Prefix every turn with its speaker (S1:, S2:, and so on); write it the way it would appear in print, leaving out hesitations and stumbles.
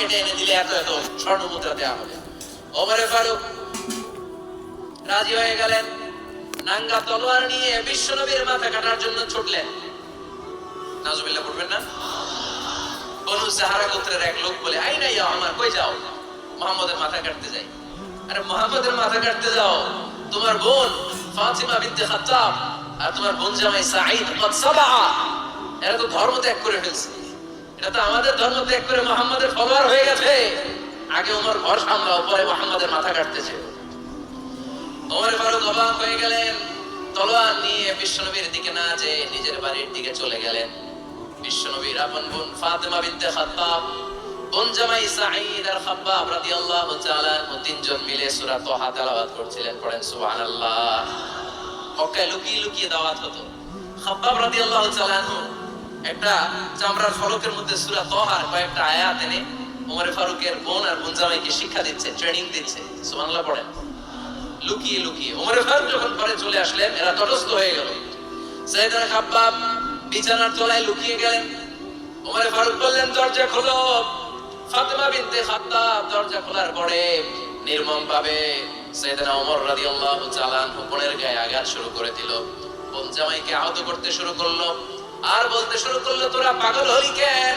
S1: কেটে এনে দিলে এত এত স্বর্ণ মুদ্রা দেওয়া হবে। ওমরে ফারুক রাজি হয়ে গেলেন, নাঙ্গা তলোয়ার নিয়ে বিশ্বনবীর মাথা কাটার জন্য ছুটলেন। নাউজুবিল্লাহ পড়বেন না? বনু সাহারা গোত্রের এক লোক বলে, আই না ইয়া আমার, কই যাও? মুহাম্মদের মাথা কাটতে যাই। আরে মুহাম্মদের মাথা কাটতে যাও? তোমার বোন ফাতিমা বিনতে খাত্তাব আর তোমার বোন জামাই সাঈদ কদ সাবা, এরা তো ধর্ম ত্যাগ করে ফেলছে। এটা তো আমাদের ধর্ম ত্যাগ করে মুহাম্মদের ফলোয়ার হয়ে গেছে। আগে ওমর ঘর সামলাও, পরে মুহাম্মদের মাথা কাটতেছে। ওমর ফারুক অবাক হয়ে গেলেন, তলোয়ার নিয়ে বিশ্বনবীর দিকে না যেয়ে নিজের বাড়ির দিকে চলে গেলেন। বিশ্বনবীর আপন বোন ফাতিমা বিনতে খাত্তাব, বোন জামাই সাঈদ আর খাব্বাব রাদিয়াল্লাহু তাআলা আনহু তিনজন মিলে সূরা তাহা তেলাওয়াত করছিলেন। পড়েন সুবহানাল্লাহ। মক্কায় লুকিয়ে লুকিয়ে দাওয়াত হতো। খাব্বাব রাদিয়াল্লাহু তাআলা আনহু একটা চামড়ার ফলকের মধ্যে সূরা তাহার কয়েকটা আয়াত এনে ওমর ফারুকের বোন আর বোন জামাইকে শিক্ষা দিচ্ছে, ট্রেনিং দিচ্ছে। সুবহানাল্লাহ পড়েন। লুকিয়ে লুকিয়ে ওমর ফারুক যখন ঘরে চলে আসলেন, এরা তটস্থ হয়ে গেল। সাইয়েদনা খাব্বাব বিছানার তলায় লুকিয়ে গেলেন। ওমর ফারুক বললেন, দরজা খোলো। ফাতিমা বিনতে খাত্তাব দরজা খোলার পরে নির্মম ভাবে সাইয়েদনা ওমর রাদিয়াল্লাহু তাআলা আনহু বোনের গায়ে আঘাত শুরু করে দিল। বোন জামাইকে আহত করতে শুরু করলো আর বলতে শুরু করলো, তোরা পাগল হলি কেন?